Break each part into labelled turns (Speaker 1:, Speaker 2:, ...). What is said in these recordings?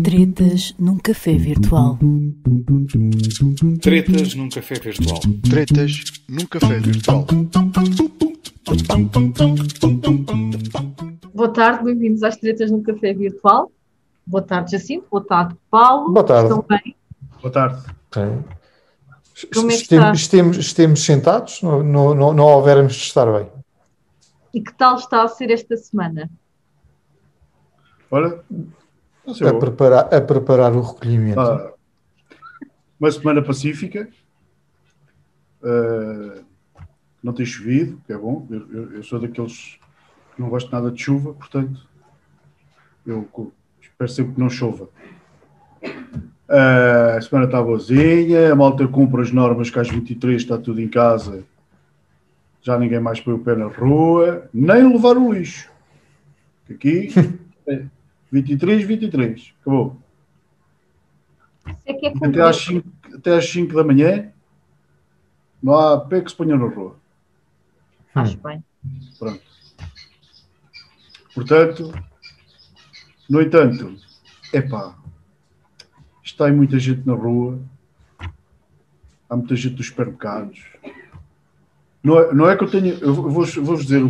Speaker 1: Tretas num café virtual.
Speaker 2: Tretas num café virtual.
Speaker 3: Tretas num café virtual.
Speaker 4: Boa tarde, bem-vindos às Tretas num café virtual. Boa tarde, Jacinto. Boa tarde, Paulo.
Speaker 5: Boa tarde.
Speaker 4: Estão bem?
Speaker 3: Boa tarde.
Speaker 4: Como é que está?
Speaker 5: Estemos sentados, não houvermos de estar bem.
Speaker 4: E que tal está a ser esta semana?
Speaker 3: Olha, não sei eu.
Speaker 5: A preparar o recolhimento.
Speaker 3: Uma semana pacífica. Não tem chovido, que é bom. Eu sou daqueles que não gosto nada de chuva, portanto, eu espero sempre que não chova. A semana está boazinha, a malta cumpre as normas que às 23 está tudo em casa. Já ninguém mais põe o pé na rua, nem levar o lixo. Aqui, 23, acabou.
Speaker 4: É que é
Speaker 3: Até às 5 da manhã, não há pé que se ponha na rua.
Speaker 4: Acho bem.
Speaker 3: Pronto. Portanto, no entanto, está aí muita gente na rua, há muita gente nos supermercados. Não é que eu tenha, eu vou-vos dizer,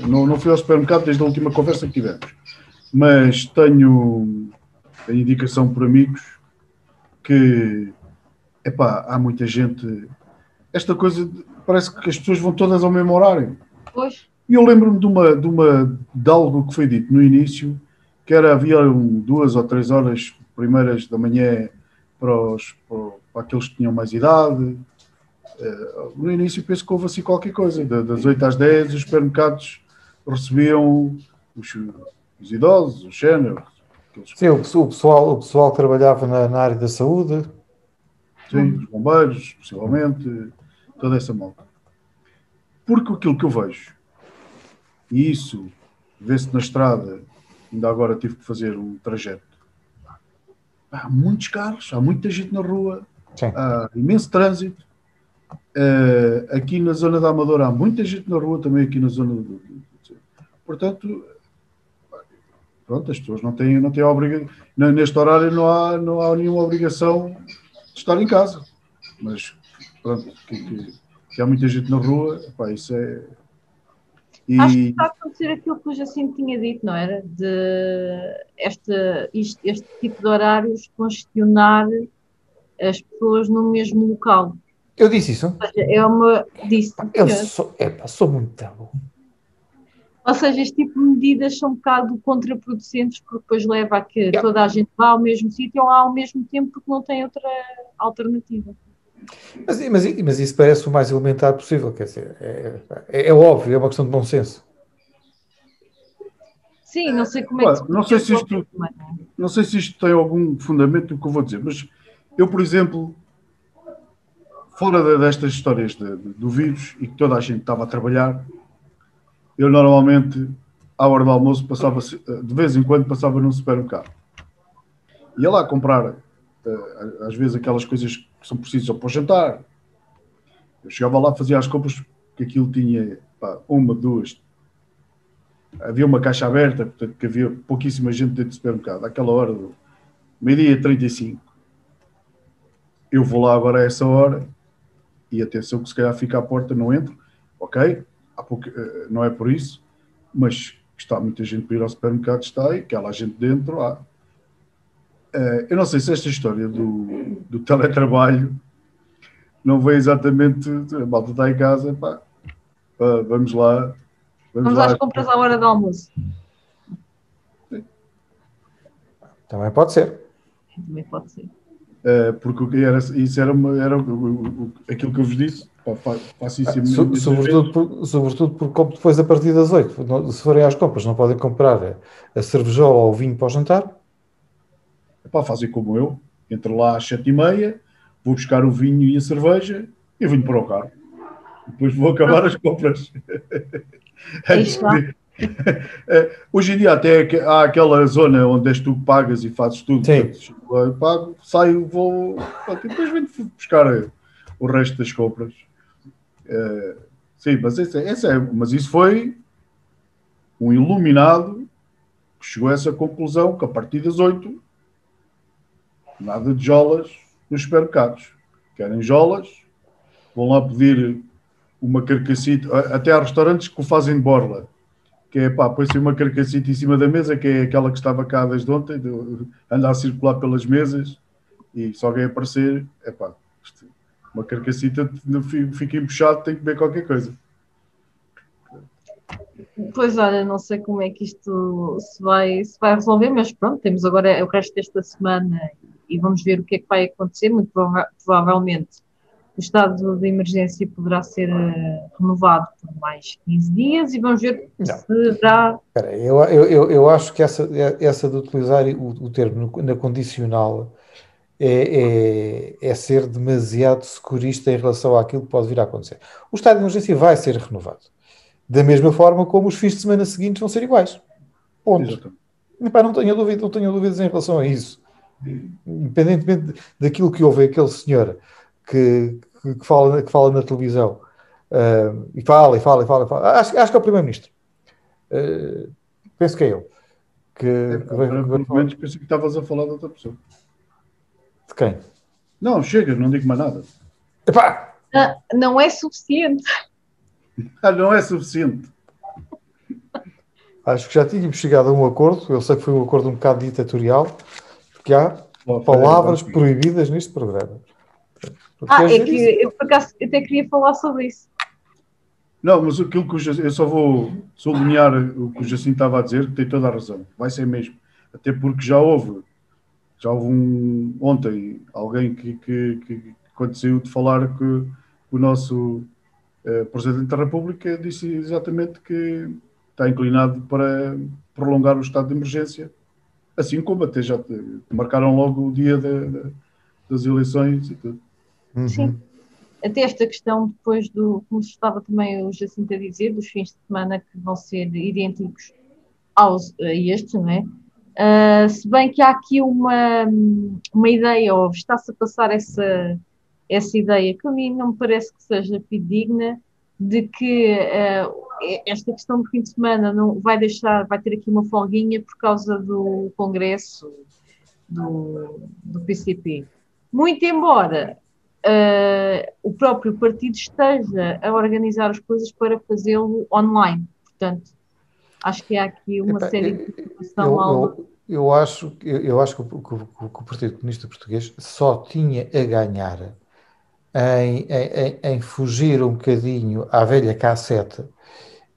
Speaker 3: não fui ao supermercado desde a última conversa que tivemos, mas tenho a indicação por amigos que, há muita gente, esta coisa, parece que as pessoas vão todas ao mesmo horário.
Speaker 4: Pois.
Speaker 3: E eu lembro-me de algo que foi dito no início, que havia 2 ou 3 horas primeiras da manhã para aqueles que tinham mais idade. No início penso que houve assim qualquer coisa, das 8 às 10 os supermercados recebiam os idosos, os séniores.
Speaker 5: Sim, o pessoal que trabalhava na área da saúde.
Speaker 3: Sim, os bombeiros, possivelmente, toda essa malta. Porque aquilo que eu vejo, e isso vê-se na estrada, ainda agora tive que fazer um trajeto, há muitos carros, há muita gente na rua,
Speaker 5: Sim.
Speaker 3: há imenso trânsito. Aqui na zona da Amadora há muita gente na rua, também aqui na zona do... Portanto, pronto, as pessoas não têm obrigação, neste horário não há nenhuma obrigação de estar em casa, mas pronto, que há muita gente na rua, isso é...
Speaker 4: Acho que está a acontecer aquilo que o Jacinto tinha dito, não era? Este tipo de horários congestionar as pessoas no mesmo local.
Speaker 5: Eu disse isso?
Speaker 4: Ou seja, disse.
Speaker 5: Sou muito bom.
Speaker 4: Ou seja, este tipo de medidas são um bocado contraproducentes, porque depois leva a que toda a gente vá ao mesmo sítio ou ao mesmo tempo porque não tem outra alternativa.
Speaker 5: Mas isso parece o mais elementar possível, quer dizer, é óbvio, é uma questão de bom senso.
Speaker 4: Sim, não sei como é que se
Speaker 3: não sei se isto tem algum fundamento do que eu vou dizer, mas eu, por exemplo, fora destas histórias do vírus e que toda a gente estava a trabalhar, eu normalmente, à hora do almoço, de vez em quando passava num supermercado. Ia lá comprar, às vezes, aquelas coisas que são precisas para o jantar. Eu chegava lá, fazia as compras, que aquilo tinha 1, 2. Havia uma caixa aberta, portanto, que havia pouquíssima gente dentro do supermercado. Àquela hora, do 12:35. Eu vou lá agora a essa hora e atenção que se calhar fica à porta, não entro. Ok, não é por isso, mas está muita gente para ir ao supermercado, está aí, aquela gente dentro lá. Eu não sei se esta história do teletrabalho não veio exatamente, a malta está em casa, vamos lá.
Speaker 4: Vamos às compras à hora do almoço.
Speaker 5: Também pode ser.
Speaker 4: Também pode ser.
Speaker 3: Porque isso era aquilo que eu vos disse. Faço isso
Speaker 5: Sobretudo porque como depois a partir das 8, se forem às compras, não podem comprar a cervejola ou o vinho para o jantar.
Speaker 3: Fazem como eu, entro lá às 7:30, vou buscar o vinho e a cerveja e venho para o carro. Depois vou acabar as compras. Hoje em dia até há aquela zona onde és tu que pagas e fazes tudo. Portanto, pago, saio, vou... Depois venho buscar o resto das compras. Sim, mas isso foi um iluminado que chegou a essa conclusão que a partir das 8 Nada de jolas nos supermercados. Querem jolas, vão lá pedir uma carcacita. Até há restaurantes que o fazem de borla. Que é, pá, põe-se uma carcacita em cima da mesa, que é aquela que estava cá desde ontem, anda a circular pelas mesas, e se alguém aparecer, é pá, uma carcacita, fica empuxado, tem que comer qualquer coisa.
Speaker 4: Pois olha, não sei como é que isto se vai resolver, mas pronto, temos agora o resto desta semana e vamos ver o que é que vai acontecer. Muito provavelmente o estado de emergência poderá ser renovado por mais 15 dias e vamos ver se dá.
Speaker 5: Espera, eu acho que essa de utilizar o termo na condicional é ser demasiado securista em relação àquilo que pode vir a acontecer. O estado de emergência vai ser renovado. Da mesma forma como os fins de semana seguintes vão ser iguais. Ponto. Epá, não tenho dúvidas em relação a isso. Independentemente daquilo que houve aquele senhor que fala na televisão e fala. Acho que é o primeiro-ministro. Penso que é ele.
Speaker 3: Pelo menos pensei que estavas a falar de outra pessoa.
Speaker 5: De quem?
Speaker 3: Não, chega, não digo mais nada.
Speaker 5: Epá!
Speaker 4: Não é suficiente.
Speaker 3: Não é suficiente.
Speaker 5: Acho que já tínhamos chegado a um acordo. Eu sei que foi um acordo um bocado ditatorial, porque há palavras proibidas neste programa.
Speaker 4: É que eu por acaso até queria falar sobre isso.
Speaker 3: Não, mas aquilo que eu só vou sublinhar o que o Jacinto estava a dizer, que tem toda a razão. Vai ser mesmo. Até porque já houve ontem alguém que quando saiu de falar que o nosso Presidente da República disse exatamente que está inclinado para prolongar o estado de emergência, assim como até já marcaram logo o dia das eleições e tudo.
Speaker 4: Sim. Até esta questão depois como estava também o Jacinto a dizer, dos fins de semana que vão ser idênticos a estes, não é? Se bem que há aqui uma ideia, ou está-se a passar essa ideia, que a mim não me parece que seja fidedigna, de que esta questão do fim de semana não vai ter aqui uma folguinha por causa do Congresso do PCP. Muito embora o próprio partido esteja a organizar as coisas para fazê-lo online. Portanto, acho que há aqui uma série de preocupação.
Speaker 5: Eu acho que o Partido Comunista Português só tinha a ganhar em fugir um bocadinho à velha cassete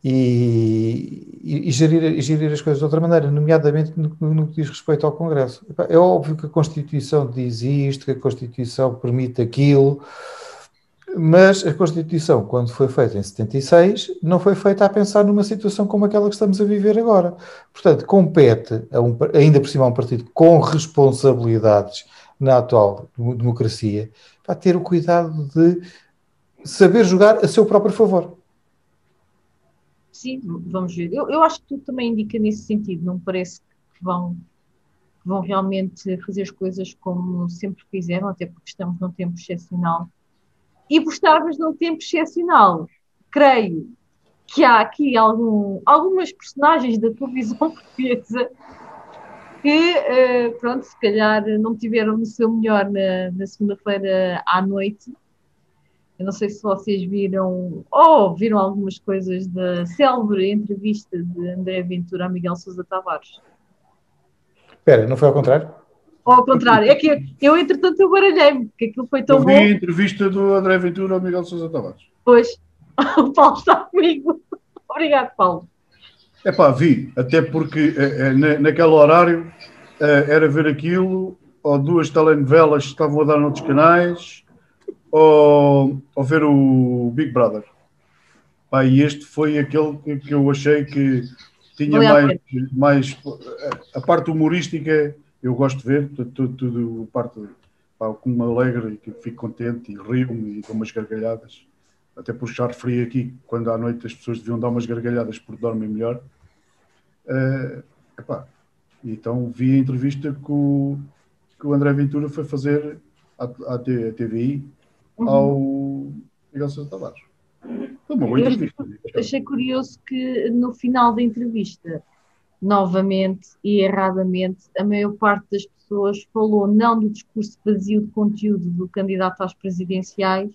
Speaker 5: e gerir as coisas de outra maneira, nomeadamente no que diz respeito ao Congresso. É óbvio que a Constituição diz isto, que a Constituição permite aquilo, mas a Constituição, quando foi feita em 76, não foi feita a pensar numa situação como aquela que estamos a viver agora. Portanto, compete, ainda por cima, a um partido com responsabilidades na atual democracia, para ter o cuidado de saber jogar a seu próprio favor.
Speaker 4: Sim, vamos ver. Eu acho que tudo também indica nesse sentido. Não me parece que vão realmente fazer as coisas como sempre fizeram, até porque estamos num tempo excepcional. E por estarmos num tempo excepcional, creio que há aqui algumas personagens da televisão portuguesa que, pronto, se calhar não tiveram no seu melhor na segunda-feira à noite. Eu não sei se vocês viram algumas coisas da célebre entrevista de André Ventura a Miguel Sousa Tavares.
Speaker 5: Espera, não foi ao contrário?
Speaker 4: Ao contrário, é que eu entretanto eu baralhei-me, porque aquilo foi tão bom.
Speaker 3: Eu vi a entrevista do André Ventura ao Miguel Sousa Tavares.
Speaker 4: Pois, o Paulo está comigo. Obrigado, Paulo.
Speaker 3: Vi, até porque naquele horário era ver aquilo, ou duas telenovelas que estavam a dar noutros canais, ou ver o Big Brother. E este foi aquele que eu achei que tinha mais a parte humorística. Eu gosto de ver tudo parte como me alegra e que fico contente e rio-me e dou umas gargalhadas, até por estar frio aqui, quando à noite as pessoas deviam dar umas gargalhadas porque dormem melhor. Então vi a entrevista que o André Ventura foi fazer à TVI ao Miguel Sousa Tavares. Foi uma boa entrevista.
Speaker 4: Achei curioso que no final da entrevista novamente e erradamente, a maior parte das pessoas falou não do discurso vazio de conteúdo do candidato às presidenciais,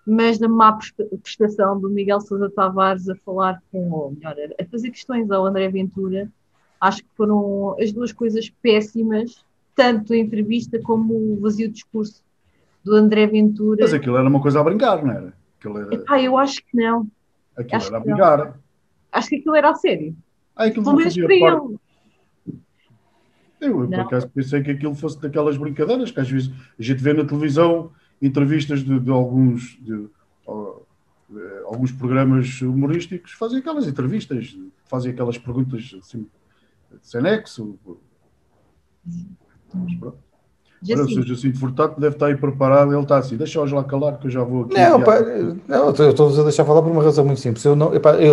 Speaker 4: mas da má prestação do Miguel Sousa Tavares a falar com, ou melhor, a fazer questões ao André Ventura. Acho que foram as duas coisas péssimas, tanto a entrevista como o vazio discurso do André Ventura.
Speaker 3: Mas aquilo era uma coisa a brincar, não era?
Speaker 4: Eu acho que não.
Speaker 3: Aquilo era a brincar.
Speaker 4: Acho que aquilo era a sério.
Speaker 3: Aquilo
Speaker 4: Pelo
Speaker 3: não
Speaker 4: menos
Speaker 3: fazia
Speaker 4: para
Speaker 3: parte.
Speaker 4: ele.
Speaker 3: Eu por acaso pensei que aquilo fosse daquelas brincadeiras que às vezes a gente vê na televisão entrevistas de alguns programas humorísticos, fazem aquelas entrevistas, fazem aquelas perguntas assim, sem nexo. Mas pronto. Olha, o Sr. Jacinto Furtado deve estar aí preparado, ele está assim, deixa-os lá calar que eu já vou aqui.
Speaker 5: Não, eu estou a deixar falar por uma razão muito simples. Eu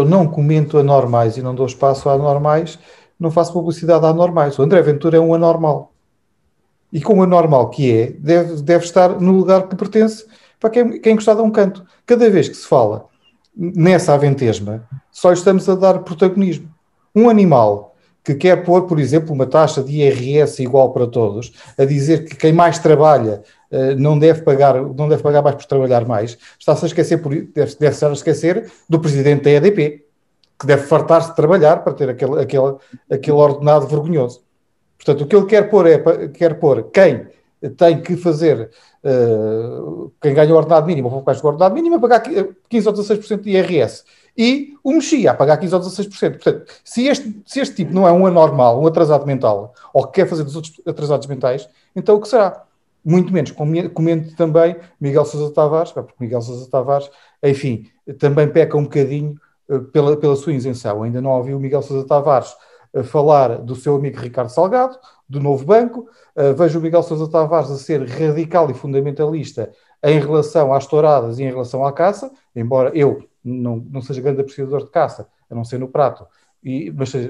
Speaker 5: não comento anormais e não dou espaço a anormais, não faço publicidade a anormais. O André Ventura é um anormal. E como anormal que é, deve estar no lugar que pertence para quem gostar de um canto. Cada vez que se fala nessa aventesma, só estamos a dar protagonismo. Um animal que quer pôr, por exemplo, uma taxa de IRS igual para todos, a dizer que quem mais trabalha não deve pagar mais por trabalhar mais, está-se a esquecer, deve-se a esquecer do presidente da EDP, que deve fartar-se de trabalhar para ter aquele ordenado vergonhoso. Portanto, o que ele quer pôr quem tem que fazer, quem ganha o ordenado mínimo, ou pouco mais do ordenado mínimo, a pagar 15 ou 16% de IRS. E o Mexia a pagar 15 ou 16%. Portanto, se este tipo não é um anormal, um atrasado mental, ou que quer fazer dos outros atrasados mentais, então o que será? Muito menos. Comento também Miguel Sousa Tavares, porque Miguel Sousa Tavares, enfim, também peca um bocadinho pela sua isenção. Ainda não ouvi o Miguel Sousa Tavares falar do seu amigo Ricardo Salgado, do Novo Banco. Vejo o Miguel Sousa Tavares a ser radical e fundamentalista em relação às touradas e em relação à caça, embora eu não seja grande apreciador de caça, a não ser no prato,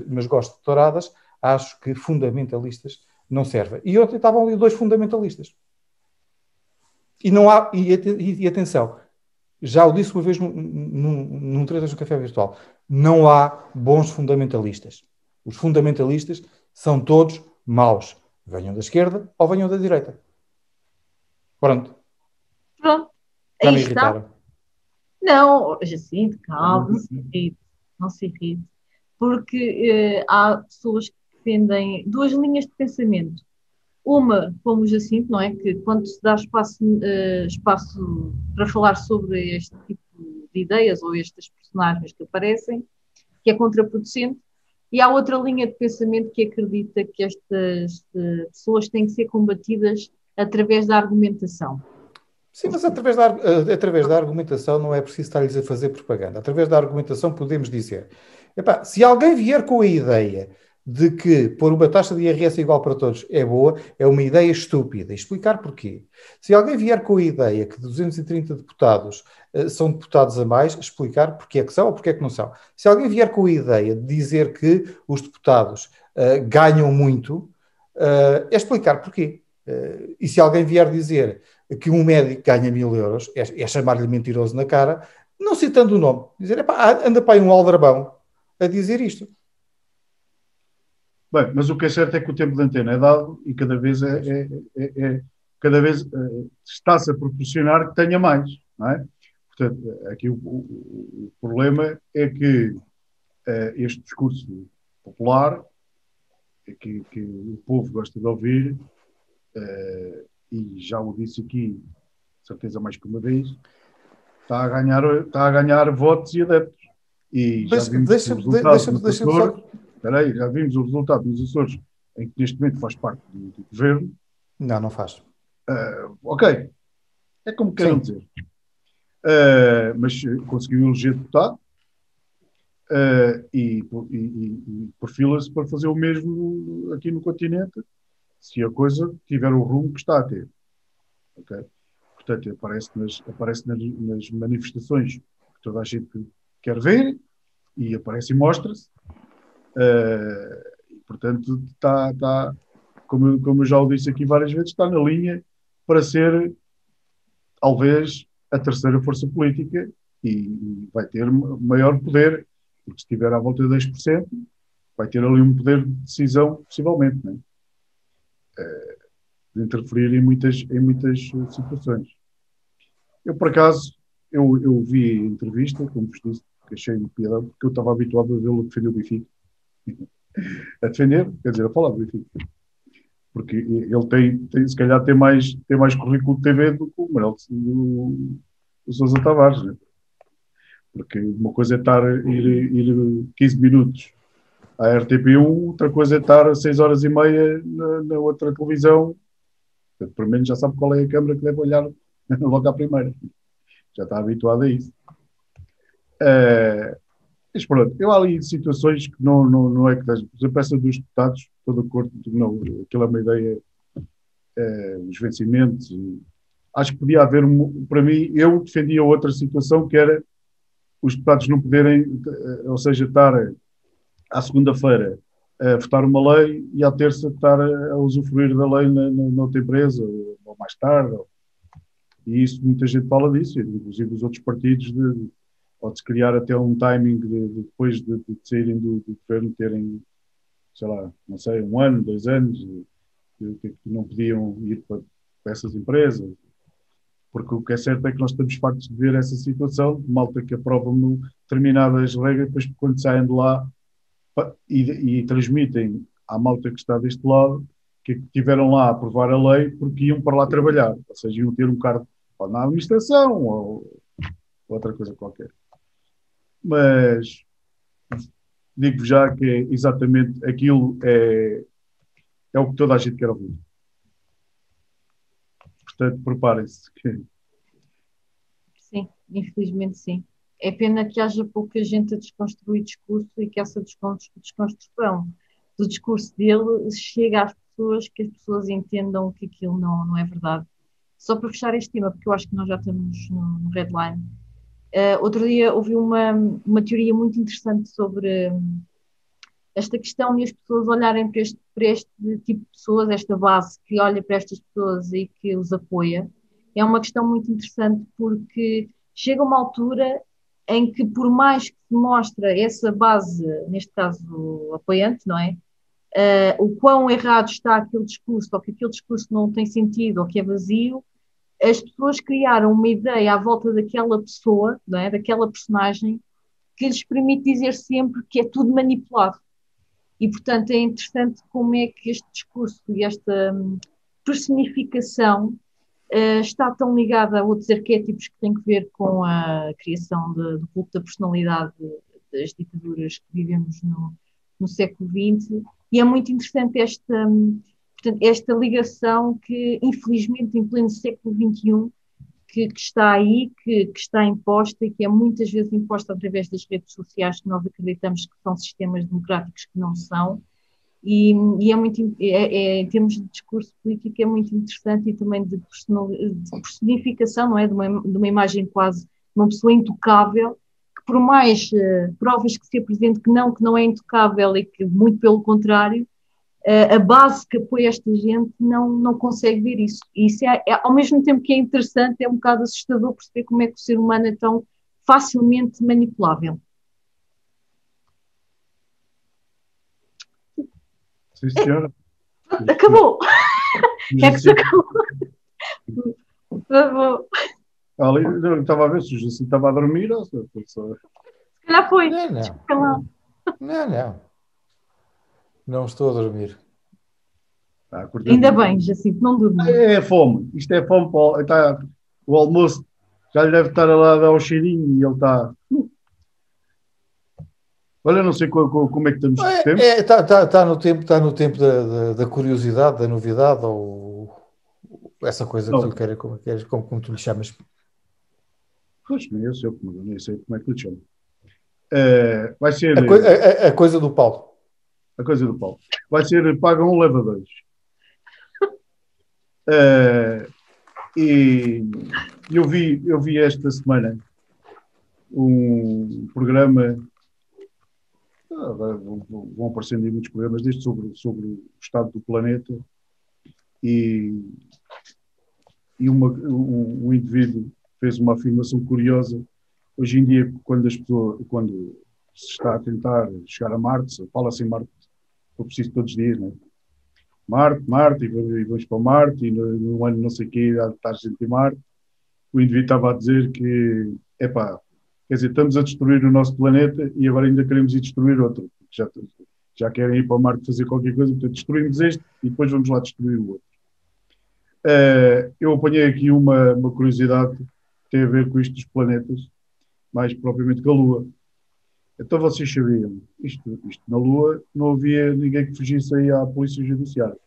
Speaker 5: mas gosto de touradas, acho que fundamentalistas não servem. E ontem estavam ali dois fundamentalistas. E atenção, já o disse uma vez num tretas do Café Virtual, não há bons fundamentalistas. Os fundamentalistas são todos maus. Venham da esquerda ou venham da direita. Pronto. Já me irritaram.
Speaker 4: Não, Jacinto, calma, não se irrite. Porque há pessoas que defendem duas linhas de pensamento. Uma, como o Jacinto, não é? Que quando se dá espaço para falar sobre este tipo de ideias ou estes personagens que aparecem, que é contraproducente. E há outra linha de pensamento que acredita que estas pessoas têm que ser combatidas através da argumentação.
Speaker 5: Sim, mas através da argumentação não é preciso estar-lhes a fazer propaganda. Através da argumentação podemos dizer, se alguém vier com a ideia de que pôr uma taxa de IRS igual para todos é boa, é uma ideia estúpida. Explicar porquê. Se alguém vier com a ideia que 230 deputados são deputados a mais, explicar porque é que são ou porque é que não são. Se alguém vier com a ideia de dizer que os deputados ganham muito, é explicar porquê. E se alguém vier dizer que um médico ganha 1.000 euros, é chamar-lhe mentiroso na cara, não citando o nome. Dizer, anda para aí um aldrabão a dizer isto.
Speaker 3: Bem, mas o que é certo é que o tempo de antena é dado e cada vez está-se a proporcionar que tenha mais, não é? Portanto, aqui o problema é que este discurso popular que o povo gosta de ouvir, e já o disse aqui, certeza mais que uma vez, está a ganhar votos e adeptos. E já vimos o resultado nos Açores. Espera aí, já vimos o resultado nos Açores, em que neste momento faz parte do governo.
Speaker 5: Não faz.
Speaker 3: Ok. É como queiram dizer. Mas conseguiu eleger deputado e perfila-se para fazer o mesmo aqui no continente, se a coisa tiver o rumo que está a ter. Okay? Portanto, aparece nas manifestações que toda a gente quer ver e aparece e mostra-se. Portanto, está como eu já o disse aqui várias vezes, está na linha para ser, talvez, a terceira força política e vai ter maior poder, porque se estiver à volta de 10%, vai ter ali um poder de decisão, possivelmente, né? De interferir em muitas situações. Eu, por acaso, eu vi a entrevista, como vos disse, que achei piada, porque eu estava habituado a vê-lo defender o Benfica. A defender, quer dizer, a falar do Benfica. Porque ele se calhar tem mais currículo de TV do que o Manuel o Sousa Tavares, né? Porque uma coisa é ir 15 minutos à RTP1, outra coisa é estar 6 horas e meia na outra televisão. Portanto, pelo menos já sabe qual é a câmara que deve olhar logo à primeira. Já está habituado a isso. Mas pronto, eu há ali situações que não é que esteja. Por exemplo, essa dos deputados, todo o corpo, não, aquilo é uma ideia, os vencimentos. Acho que podia haver, para mim, eu defendia outra situação que era os deputados não poderem, ou seja, estar à segunda-feira a votar uma lei e à terça estar a usufruir da lei na outra empresa, ou mais tarde. E isso, muita gente fala disso, inclusive os outros partidos, ou de se criar até um timing depois de saírem do governo, terem, sei lá, não sei, 1 ano, 2 anos, que não podiam ir para essas empresas. Porque o que é certo é que nós estamos fartos de ver essa situação, de malta que aprovam determinadas regras, depois quando saem de lá e transmitem à malta que está deste lado que estiveram lá a aprovar a lei porque iam para lá trabalhar, ou seja, iam ter um cargo na administração ou outra coisa qualquer. Mas digo já que exatamente aquilo é o que toda a gente quer ouvir. Portanto, preparem-se.
Speaker 4: Sim, infelizmente sim. É pena que haja pouca gente a desconstruir discurso e que essa desconstrução do discurso dele chegue às pessoas, que as pessoas entendam que aquilo não é verdade. Só para fechar este tema, porque eu acho que nós já estamos no redline. Outro dia ouvi uma teoria muito interessante sobre esta questão de as pessoas olharem para este tipo de pessoas, esta base que olha para estas pessoas e que os apoia. É uma questão muito interessante porque chega uma altura em que, por mais que se mostre essa base, neste caso apoiante, não é? O quão errado está aquele discurso, ou que aquele discurso não tem sentido, ou que é vazio, as pessoas criaram uma ideia à volta daquela pessoa, não é? Daquela personagem, que lhes permite dizer sempre que é tudo manipulado. E, portanto, é interessante como é que este discurso e esta personificação está tão ligada a outros arquétipos que têm que ver com a criação do culto da personalidade das ditaduras que vivemos no século XX. E é muito interessante esta ligação que, infelizmente, em pleno século XXI, que está aí, que está imposta e que é muitas vezes imposta através das redes sociais, que nós acreditamos que são sistemas democráticos que não são, e é muito, em termos de discurso político, é muito interessante e também de personificação, não é? De uma imagem quase, de uma pessoa intocável, que por mais provas que se apresente que não é intocável e que, muito pelo contrário, a base que apoia esta gente não consegue ver isso. E isso ao mesmo tempo que é interessante, é um bocado assustador perceber como é que o ser humano é tão facilmente manipulável.
Speaker 3: Sim, senhora.
Speaker 4: Acabou! É que se acabou. Acabou.
Speaker 3: Ali, eu estava a ver se o Jacinto estava a dormir ou se...
Speaker 4: Se calhar foi.
Speaker 5: Não estou a dormir.
Speaker 4: Ainda bem, Jacinto, não dormi.
Speaker 3: É fome. Isto é fome. O almoço já lhe deve estar a lá a dar um cheirinho e ele está... Olha, não sei como é que estamos de tempo.
Speaker 5: Está no tempo da curiosidade, da novidade, ou essa coisa que tu queres, como tu lhe chamas.
Speaker 3: Pois, nem sei como é que lhe chamo. Vai ser...
Speaker 5: A coisa do Paulo.
Speaker 3: A coisa do Paulo. Vai ser paga 1, leva 2. E eu vi esta semana um programa... vão aparecendo aí muitos programas destes sobre o estado do planeta e um indivíduo fez uma afirmação curiosa. Hoje em dia, quando se está a tentar chegar a Marte, fala-se em Marte for preciso todos os dias, né? Marte, e vamos para Marte, e no ano não sei o quê, há gente em Marte. O indivíduo estava a dizer que, epá, quer dizer, estamos a destruir o nosso planeta e agora ainda queremos ir destruir outro. Já querem ir para Marte fazer qualquer coisa, portanto destruímos este e depois vamos lá destruir o outro. Eu apanhei aqui uma curiosidade que tem a ver com isto dos planetas, mais propriamente com a Lua. Então vocês sabiam, isto na Lua não havia ninguém que fugisse aí à Polícia Judiciária.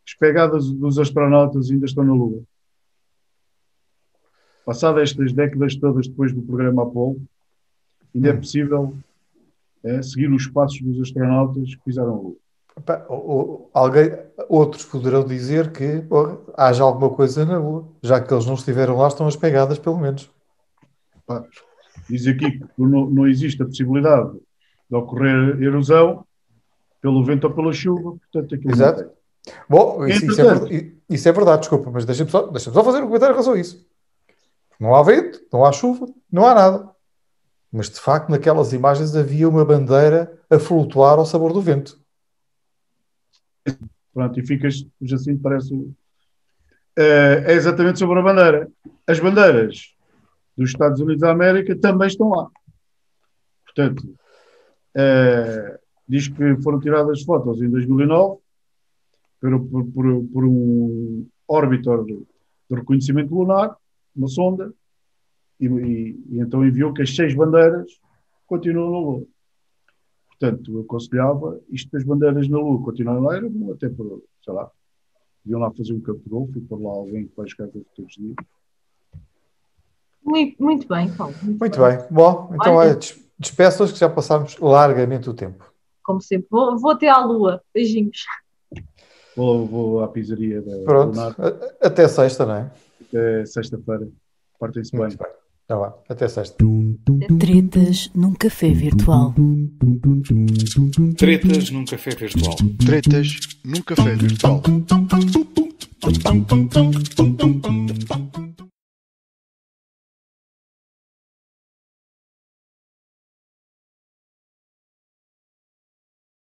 Speaker 3: As pegadas dos astronautas ainda estão na Lua. Passadas estas décadas todas depois do programa Apollo, ainda é possível seguir os passos dos astronautas que pisaram a Lua.
Speaker 5: Outros poderão dizer que haja alguma coisa na Lua, já que eles não estiveram lá, estão as pegadas, pelo menos.
Speaker 3: Diz aqui que não existe a possibilidade de ocorrer erosão pelo vento ou pela chuva, portanto aquilo
Speaker 5: Exato.
Speaker 3: não tem.
Speaker 5: Bom, isso é verdade, desculpa, mas deixa-me só fazer um comentário em relação a isso. Não há vento, não há chuva, não há nada. Mas, de facto, naquelas imagens havia uma bandeira a flutuar ao sabor do vento.
Speaker 3: Pronto, e ficas, assim parece... é exatamente sobre a bandeira. As bandeiras dos Estados Unidos da América também estão lá. Portanto, diz que foram tiradas fotos em 2009 por um órbiter de reconhecimento lunar, uma sonda, e então enviou que as 6 bandeiras continuam na Lua. Portanto, eu aconselhava isto das bandeiras na Lua continuarem lá, era bom até por, sei lá, deviam lá fazer um campo de golfe e pôr lá alguém que vai jogar todos os dias.
Speaker 4: Muito bem, Paulo.
Speaker 5: Muito bem. Bom, então olha, despeço-os que já passámos largamente o tempo.
Speaker 4: Como sempre. Vou até à Lua. Beijinhos.
Speaker 3: Vou à pizzaria da
Speaker 5: Pronto.
Speaker 3: Lunar.
Speaker 5: Até sexta, não é?
Speaker 3: Até sexta-feira. Partem-se bem.
Speaker 5: Muito bem. Tá lá. Até sexta.
Speaker 1: Tretas num café virtual.
Speaker 2: Tretas num café virtual.
Speaker 6: Tretas num café virtual.